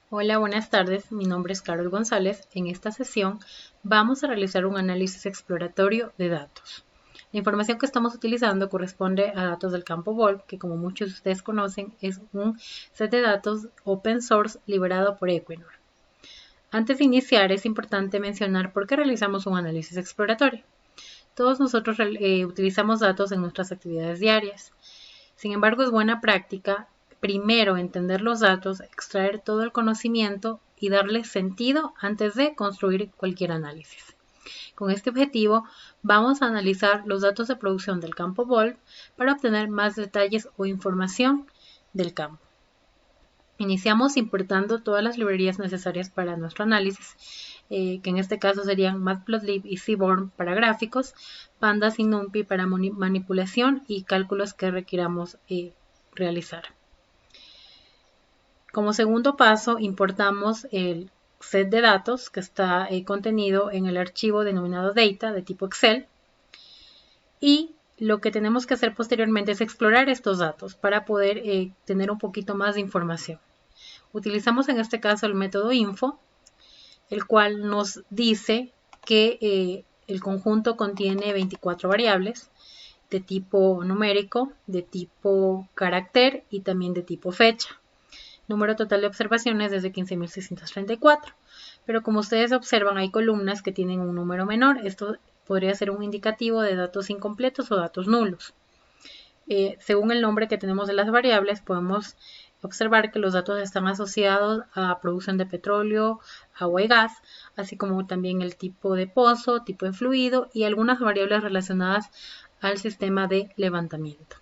Hola, buenas tardes. Mi nombre es Carol González. En esta sesión vamos a realizar un análisis exploratorio de datos. La información que estamos utilizando corresponde a datos del campo Volv, que como muchos de ustedes conocen es un set de datos open source liberado por Equinor. Antes de iniciar es importante mencionar por qué realizamos un análisis exploratorio. Todos nosotros utilizamos datos en nuestras actividades diarias. Sin embargo, es buena práctica primero entender los datos, extraer todo el conocimiento y darle sentido antes de construir cualquier análisis. Con este objetivo, vamos a analizar los datos de producción del campo Volv para obtener más detalles o información del campo. Iniciamos importando todas las librerías necesarias para nuestro análisis, que en este caso serían Matplotlib y Seaborn para gráficos, Pandas y NumPy para manipulación y cálculos que requiramos realizar. Como segundo paso, importamos el set de datos que está contenido en el archivo denominado data de tipo Excel, y lo que tenemos que hacer posteriormente es explorar estos datos para poder tener un poquito más de información. Utilizamos en este caso el método info, el cual nos dice que el conjunto contiene 24 variables de tipo numérico, de tipo carácter y también de tipo fecha. Número total de observaciones desde 15.634. Pero como ustedes observan, hay columnas que tienen un número menor. Esto podría ser un indicativo de datos incompletos o datos nulos. Según el nombre que tenemos de las variables, podemos observar que los datos están asociados a producción de petróleo, agua y gas, así como también el tipo de pozo, tipo de fluido y algunas variables relacionadas al sistema de levantamiento.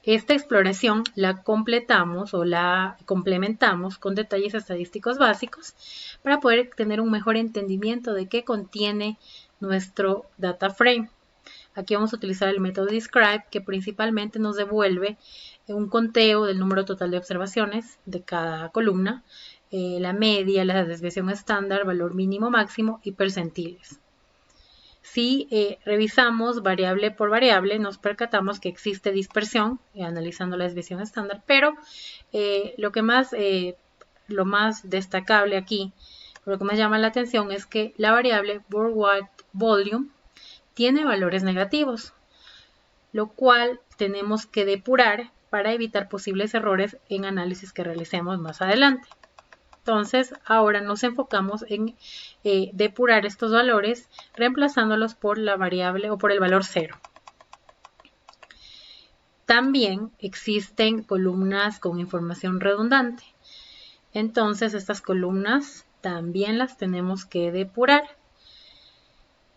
Esta exploración la completamos o la complementamos con detalles estadísticos básicos para poder tener un mejor entendimiento de qué contiene nuestro data frame. Aquí vamos a utilizar el método describe, que principalmente nos devuelve un conteo del número total de observaciones de cada columna, la media, la desviación estándar, valor mínimo máximo y percentiles. Si revisamos variable por variable, nos percatamos que existe dispersión, analizando la desviación estándar, pero lo más destacable aquí, lo que más llama la atención es que la variable worldwide volume tiene valores negativos, lo cual tenemos que depurar para evitar posibles errores en análisis que realicemos más adelante. Entonces, ahora nos enfocamos en depurar estos valores reemplazándolos por la variable o por el valor 0. También existen columnas con información redundante. Entonces, estas columnas también las tenemos que depurar.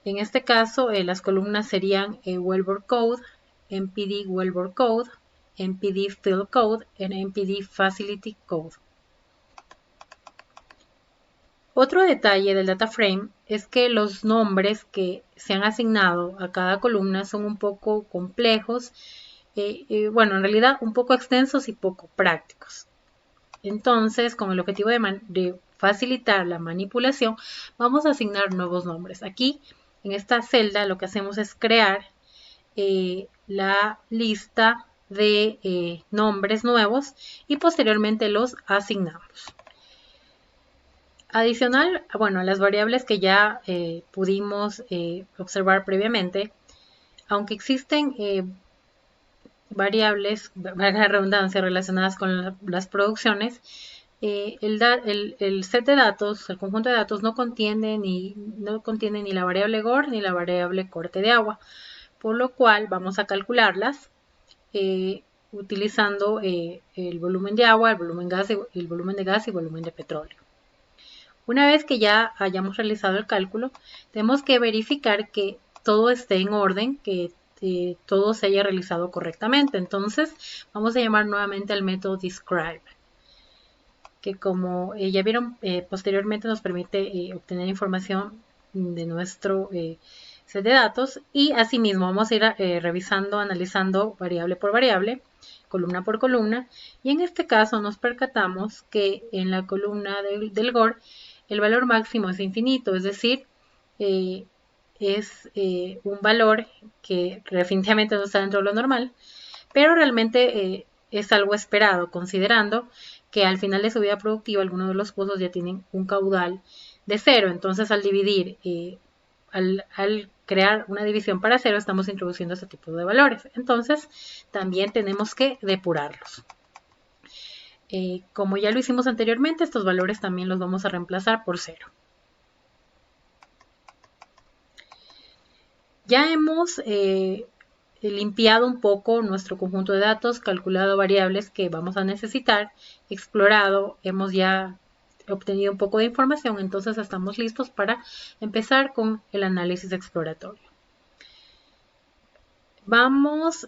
En este caso, las columnas serían Wellbore Code, MPD Wellbore Code, MPD Field Code y MPD Facility Code. Otro detalle del data frame es que los nombres que se han asignado a cada columna son un poco complejos, en realidad un poco extensos y poco prácticos. Entonces, con el objetivo de facilitar la manipulación, vamos a asignar nuevos nombres. Aquí, en esta celda, lo que hacemos es crear la lista de nombres nuevos y posteriormente los asignamos. Adicional, a las variables que ya pudimos observar previamente, aunque existen variables, valga la redundancia, relacionadas con las producciones, el set de datos, el conjunto de datos no contiene ni la variable GOR ni la variable corte de agua, por lo cual vamos a calcularlas utilizando el volumen de agua, el volumen de gas y el volumen de petróleo. Una vez que ya hayamos realizado el cálculo, tenemos que verificar que todo esté en orden, que todo se haya realizado correctamente. Entonces, vamos a llamar nuevamente al método describe, que como ya vieron, posteriormente nos permite obtener información de nuestro set de datos, y asimismo vamos a ir revisando, analizando variable por variable, columna por columna, y en este caso nos percatamos que en la columna del GOR el valor máximo es infinito, es decir, es un valor que definitivamente no está dentro de lo normal, pero realmente es algo esperado, considerando que al final de su vida productiva algunos de los pozos ya tienen un caudal de 0. Entonces al dividir, al crear una división para 0, estamos introduciendo este tipo de valores. Entonces también tenemos que depurarlos. Como ya lo hicimos anteriormente, estos valores también los vamos a reemplazar por 0. Ya hemos limpiado un poco nuestro conjunto de datos, calculado variables que vamos a necesitar, explorado, hemos ya obtenido un poco de información, entonces estamos listos para empezar con el análisis exploratorio. Vamos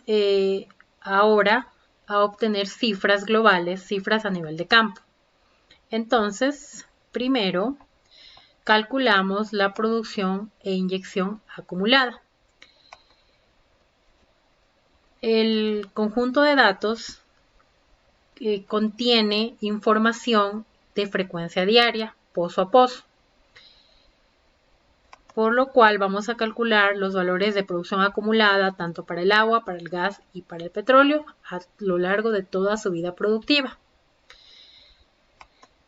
ahora a obtener cifras globales, cifras a nivel de campo. Entonces, primero calculamos la producción e inyección acumulada. El conjunto de datos contiene información de frecuencia diaria, pozo a pozo, por lo cual vamos a calcular los valores de producción acumulada tanto para el agua, para el gas y para el petróleo a lo largo de toda su vida productiva.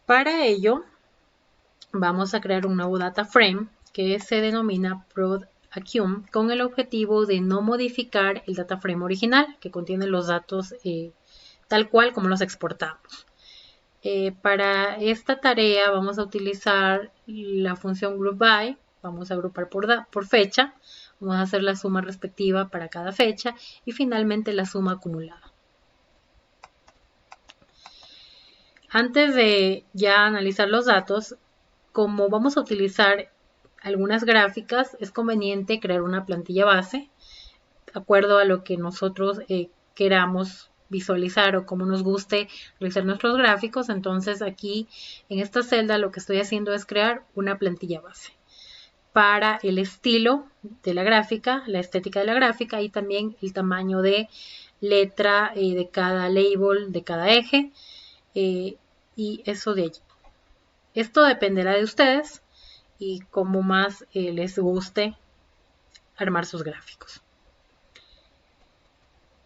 Para ello, vamos a crear un nuevo data frame que se denomina ProdAccum con el objetivo de no modificar el data frame original que contiene los datos tal cual como los exportamos. Para esta tarea vamos a utilizar la función groupBy, vamos a agrupar por fecha, vamos a hacer la suma respectiva para cada fecha y finalmente la suma acumulada. Antes de ya analizar los datos, como vamos a utilizar algunas gráficas, es conveniente crear una plantilla base, de acuerdo a lo que nosotros queramos visualizar o como nos guste realizar nuestros gráficos. Entonces aquí en esta celda lo que estoy haciendo es crear una plantilla base para el estilo de la gráfica, la estética de la gráfica y también el tamaño de letra de cada label, de cada eje y eso de allí. Esto dependerá de ustedes y cómo más les guste armar sus gráficos.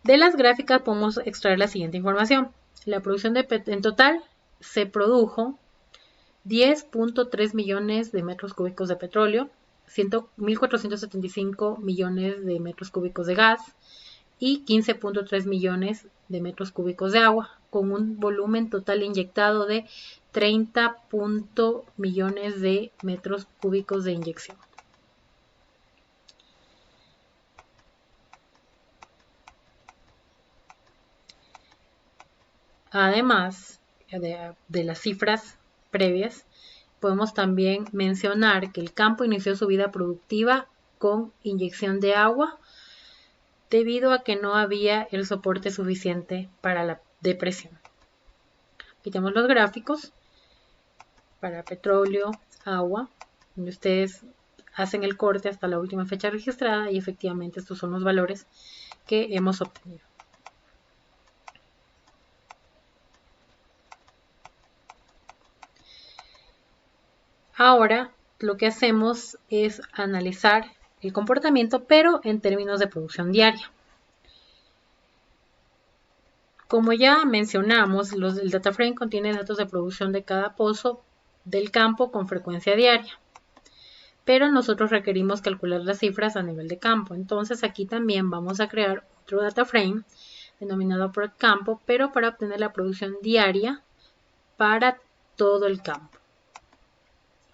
De las gráficas podemos extraer la siguiente información. La producción en total se produjo 10.3 millones de metros cúbicos de petróleo, 1.475 millones de metros cúbicos de gas y 15.3 millones de metros cúbicos de agua, con un volumen total inyectado de 30 millones de metros cúbicos de inyección. Además de las cifras previas, podemos también mencionar que el campo inició su vida productiva con inyección de agua debido a que no había el soporte suficiente para la depresión. Aquí tenemos los gráficos para petróleo, agua, donde ustedes hacen el corte hasta la última fecha registrada y efectivamente estos son los valores que hemos obtenido. Ahora lo que hacemos es analizar el comportamiento, pero en términos de producción diaria. Como ya mencionamos, el data frame contiene datos de producción de cada pozo del campo con frecuencia diaria, pero nosotros requerimos calcular las cifras a nivel de campo. Entonces aquí también vamos a crear otro data frame denominado ProdCampo, pero para obtener la producción diaria para todo el campo.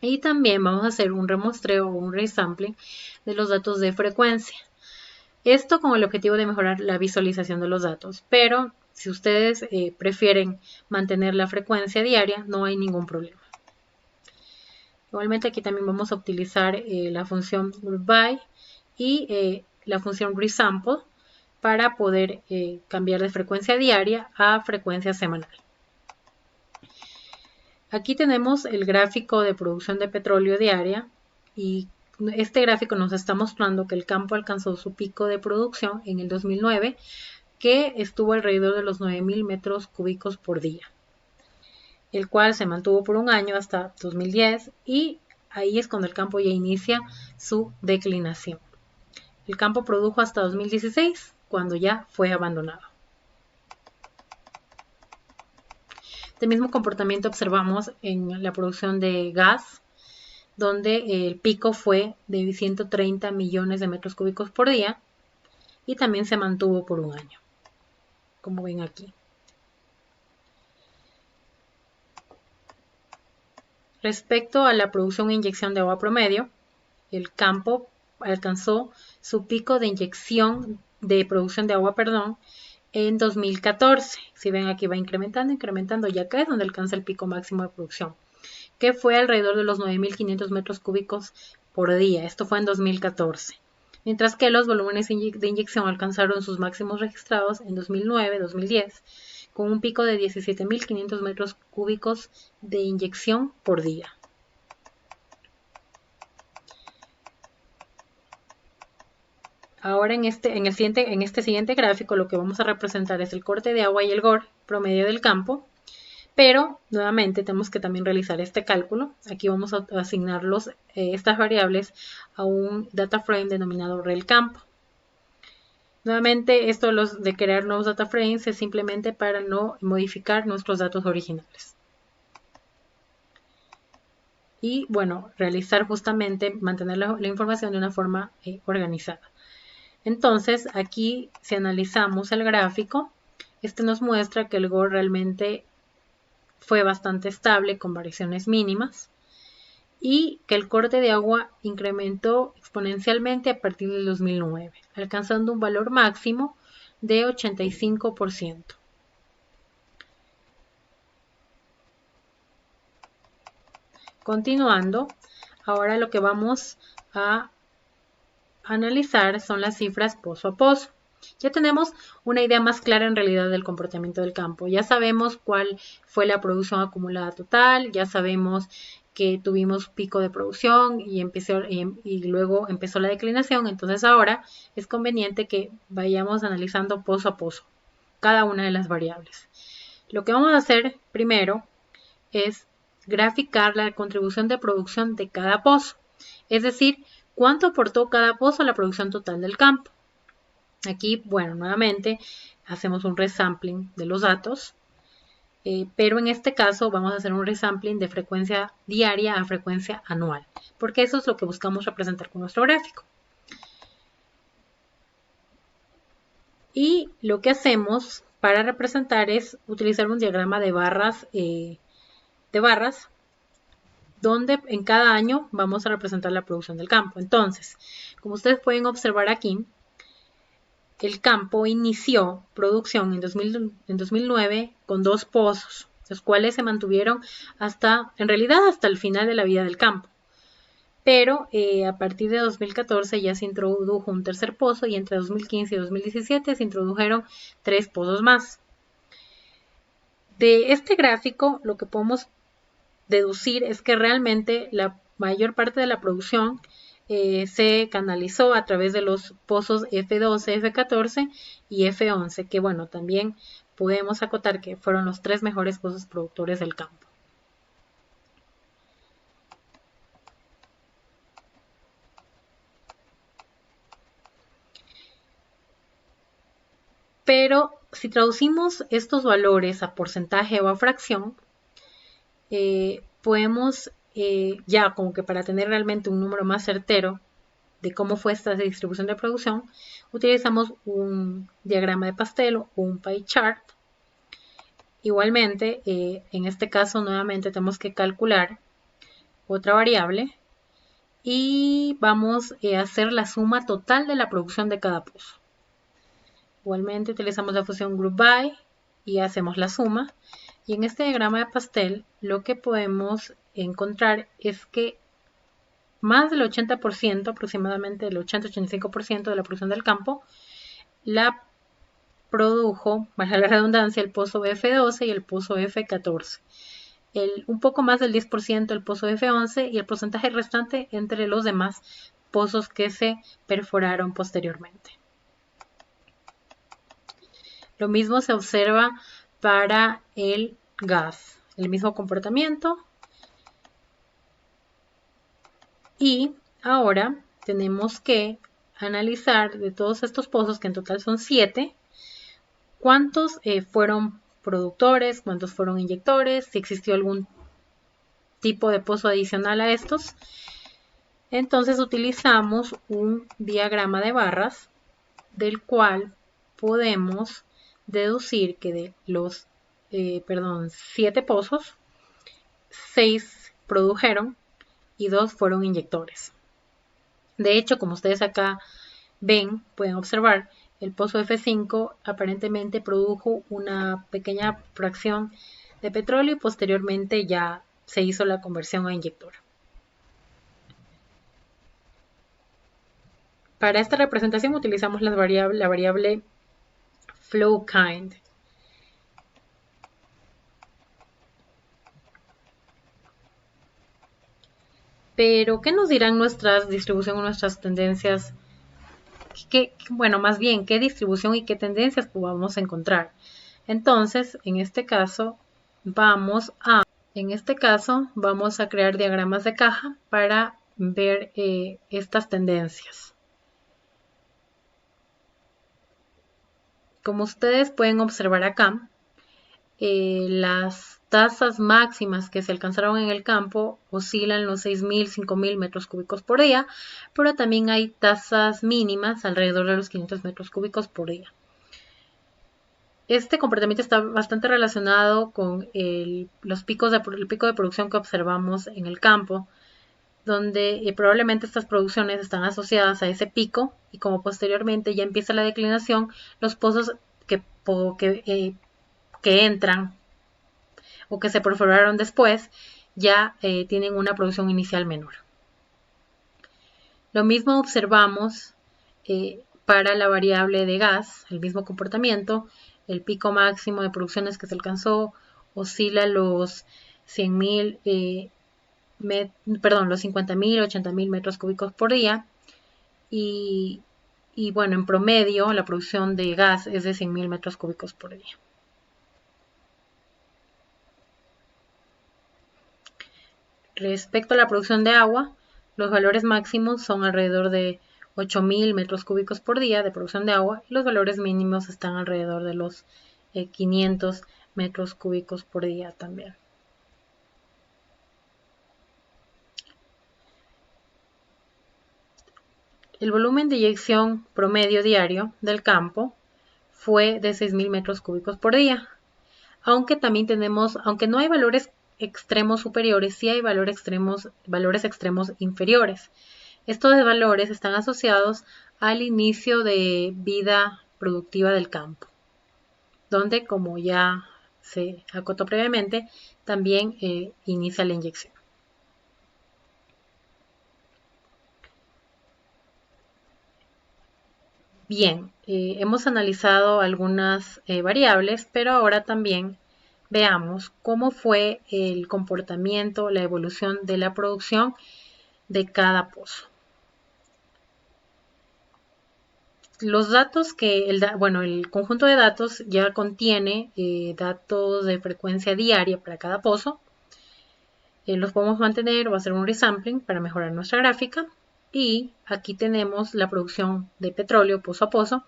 Y también vamos a hacer un remuestreo o un resampling de los datos de frecuencia. Esto con el objetivo de mejorar la visualización de los datos, pero si ustedes prefieren mantener la frecuencia diaria, no hay ningún problema. Igualmente aquí también vamos a utilizar la función groupBy y la función resample para poder cambiar de frecuencia diaria a frecuencia semanal. Aquí tenemos el gráfico de producción de petróleo diaria y este gráfico nos está mostrando que el campo alcanzó su pico de producción en el 2009, que estuvo alrededor de los 9.000 metros cúbicos por día, el cual se mantuvo por un año hasta 2010 y ahí es cuando el campo ya inicia su declinación. El campo produjo hasta 2016, cuando ya fue abandonado. Este mismo comportamiento observamos en la producción de gas, donde el pico fue de 130 millones de metros cúbicos por día y también se mantuvo por un año, como ven aquí. Respecto a la producción e inyección de agua promedio, el campo alcanzó su pico de producción de agua, en 2014. Si ven aquí va incrementando, y acá es donde alcanza el pico máximo de producción, que fue alrededor de los 9.500 metros cúbicos por día. Esto fue en 2014. Mientras que los volúmenes de inyección alcanzaron sus máximos registrados en 2009-2010, con un pico de 17.500 metros cúbicos de inyección por día. Ahora en este siguiente gráfico lo que vamos a representar es el corte de agua y el GOR promedio del campo, pero nuevamente tenemos que también realizar este cálculo. Aquí vamos a asignar estas variables a un data frame denominado rel campo. Nuevamente, esto de crear nuevos data frames es simplemente para no modificar nuestros datos originales. Y bueno, realizar justamente, mantener la información de una forma organizada. Entonces, aquí si analizamos el gráfico, este nos muestra que el GOR realmente fue bastante estable con variaciones mínimas y que el corte de agua incrementó exponencialmente a partir del 2009, alcanzando un valor máximo de 85%. Continuando, ahora lo que vamos a analizar son las cifras pozo a pozo. Ya tenemos una idea más clara en realidad del comportamiento del campo. Ya sabemos cuál fue la producción acumulada total, ya sabemos que tuvimos pico de producción y luego empezó la declinación. Entonces ahora es conveniente que vayamos analizando pozo a pozo cada una de las variables. Lo que vamos a hacer primero es graficar la contribución de producción de cada pozo, es decir, cuánto aportó cada pozo a la producción total del campo. Aquí, bueno, nuevamente hacemos un resampling de los datos, pero en este caso vamos a hacer un resampling de frecuencia diaria a frecuencia anual, porque eso es lo que buscamos representar con nuestro gráfico. Y lo que hacemos para representar es utilizar un diagrama de barras, donde en cada año vamos a representar la producción del campo. Entonces, como ustedes pueden observar aquí, el campo inició producción en 2009 con 2 pozos, los cuales se mantuvieron en realidad hasta el final de la vida del campo. Pero a partir de 2014 ya se introdujo un tercer pozo y entre 2015 y 2017 se introdujeron 3 pozos más. De este gráfico lo que podemos deducir es que realmente la mayor parte de la producción se canalizó a través de los pozos F12, F14 y F11, que bueno, también podemos acotar que fueron los 3 mejores pozos productores del campo. Pero si traducimos estos valores a porcentaje o a fracción, podemos ya como que para tener realmente un número más certero de cómo fue esta distribución de producción, utilizamos un diagrama de pastel o un pie chart. Igualmente, en este caso nuevamente tenemos que calcular otra variable y vamos a hacer la suma total de la producción de cada pozo. Igualmente utilizamos la función group by y hacemos la suma. Y en este diagrama de pastel lo que podemos encontrar es que más del 80%, aproximadamente el 80-85% de la producción del campo, la produjo, valga la redundancia, el pozo F12 y el pozo F14. Un poco más del 10% el pozo F11 y el porcentaje restante entre los demás pozos que se perforaron posteriormente. Lo mismo se observa para el gas, el mismo comportamiento. Y ahora tenemos que analizar de todos estos pozos, que en total son 7, cuántos fueron productores, cuántos fueron inyectores, si existió algún tipo de pozo adicional a estos. Entonces utilizamos un diagrama de barras del cual podemos deducir que de los 7 pozos, 6 produjeron y 2 fueron inyectores. De hecho, como ustedes acá ven, pueden observar, el pozo F5 aparentemente produjo una pequeña fracción de petróleo y posteriormente ya se hizo la conversión a inyector. Para esta representación utilizamos la variable flow kind. Pero, ¿qué nos dirán nuestras distribución o nuestras tendencias? Más bien, ¿qué distribución y qué tendencias podamos encontrar? Entonces, en este caso, vamos a crear diagramas de caja para ver estas tendencias. Como ustedes pueden observar acá, las tasas máximas que se alcanzaron en el campo oscilan los 6.000, 5.000 metros cúbicos por día, pero también hay tasas mínimas alrededor de los 500 metros cúbicos por día. Este comportamiento está bastante relacionado con el pico de producción que observamos en el campo, donde probablemente estas producciones están asociadas a ese pico y como posteriormente ya empieza la declinación, los pozos que entran o que se perforaron después ya tienen una producción inicial menor. Lo mismo observamos para la variable de gas, el mismo comportamiento. El pico máximo de producciones que se alcanzó oscila los 100.000, los 50.000, 80.000 metros cúbicos por día. Y bueno, en promedio la producción de gas es de 100.000 metros cúbicos por día. Respecto a la producción de agua, los valores máximos son alrededor de 8.000 metros cúbicos por día de producción de agua y los valores mínimos están alrededor de los 500 metros cúbicos por día también. El volumen de inyección promedio diario del campo fue de 6.000 metros cúbicos por día, aunque no hay valores extremos superiores, sí hay valores extremos inferiores. Estos valores están asociados al inicio de vida productiva del campo, donde, como ya se acotó previamente, también inicia la inyección. Bien, hemos analizado algunas variables, pero ahora también veamos cómo fue el comportamiento, la evolución de la producción de cada pozo. Los datos el conjunto de datos ya contiene datos de frecuencia diaria para cada pozo. Los podemos mantener o hacer un resampling para mejorar nuestra gráfica. Y aquí tenemos la producción de petróleo pozo a pozo,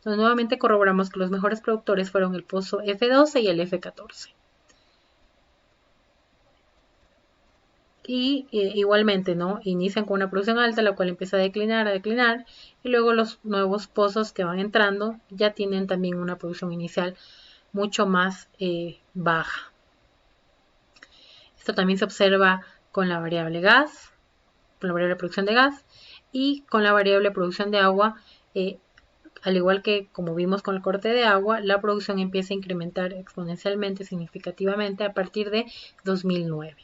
donde nuevamente corroboramos que los mejores productores fueron el pozo F12 y el F14. Y igualmente, ¿no? Inician con una producción alta, la cual empieza a declinar, y luego los nuevos pozos que van entrando ya tienen también una producción inicial mucho más baja. Esto también se observa con la variable gas, con la variable producción de gas y con la variable producción de agua. Al igual que como vimos con el corte de agua, la producción empieza a incrementar exponencialmente, significativamente a partir de 2009.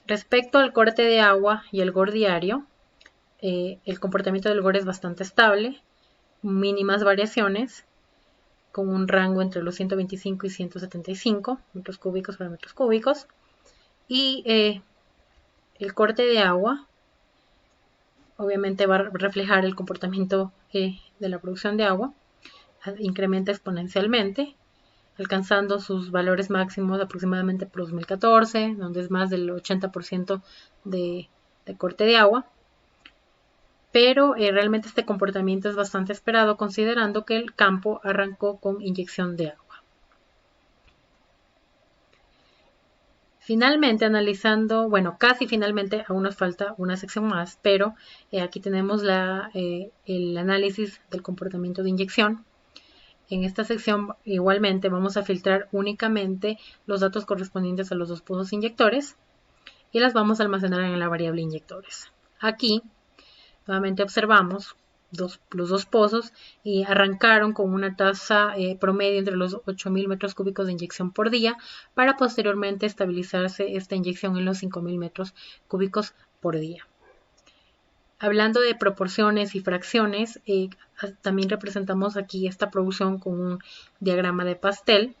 Respecto al corte de agua y el GOR diario, el comportamiento del GOR es bastante estable, mínimas variaciones, con un rango entre los 125 y 175 metros cúbicos por metros cúbicos. Y el corte de agua obviamente va a reflejar el comportamiento de la producción de agua, incrementa exponencialmente, alcanzando sus valores máximos aproximadamente por 2014, donde es más del 80% de corte de agua. pero realmente este comportamiento es bastante esperado considerando que el campo arrancó con inyección de agua. Finalmente, analizando, bueno, casi finalmente, aún nos falta una sección más, pero aquí tenemos el análisis del comportamiento de inyección. En esta sección igualmente vamos a filtrar únicamente los datos correspondientes a los dos pozos inyectores y las vamos a almacenar en la variable inyectores. Aquí nuevamente observamos los dos pozos y arrancaron con una tasa promedio entre los 8.000 metros cúbicos de inyección por día para posteriormente estabilizarse esta inyección en los 5.000 metros cúbicos por día. Hablando de proporciones y fracciones, también representamos aquí esta producción con un diagrama de pastel.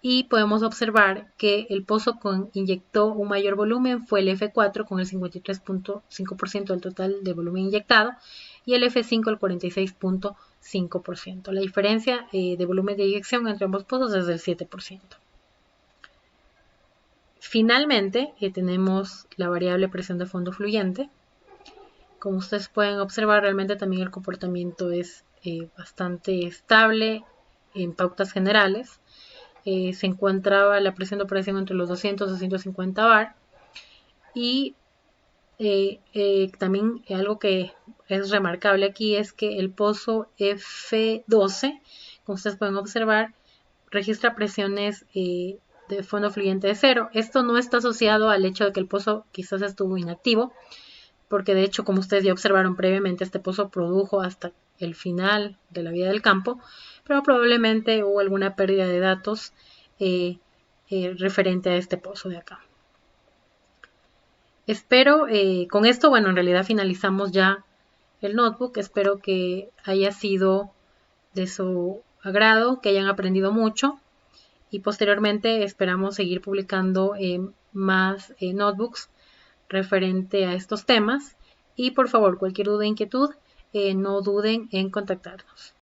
Y podemos observar que el pozo inyectó un mayor volumen fue el F4 con el 53.5% del total de volumen inyectado y el F5 el 46.5%. La diferencia de volumen de inyección entre ambos pozos es del 7%. Finalmente tenemos la variable presión de fondo fluyente. Como ustedes pueden observar, realmente también el comportamiento es bastante estable en pautas generales. Se encontraba la presión de operación entre los 200 y 250 bar y también algo que es remarcable aquí es que el pozo F12, como ustedes pueden observar, registra presiones de fondo fluyente de 0. Esto no está asociado al hecho de que el pozo quizás estuvo inactivo, porque de hecho, como ustedes ya observaron previamente, este pozo produjo hasta el final de la vida del campo, pero probablemente hubo alguna pérdida de datos referente a este pozo de acá. Espero, con esto, bueno, en realidad finalizamos ya el notebook. Espero que haya sido de su agrado, que hayan aprendido mucho y posteriormente esperamos seguir publicando más notebooks referente a estos temas. Y por favor, cualquier duda o inquietud, no duden en contactarnos.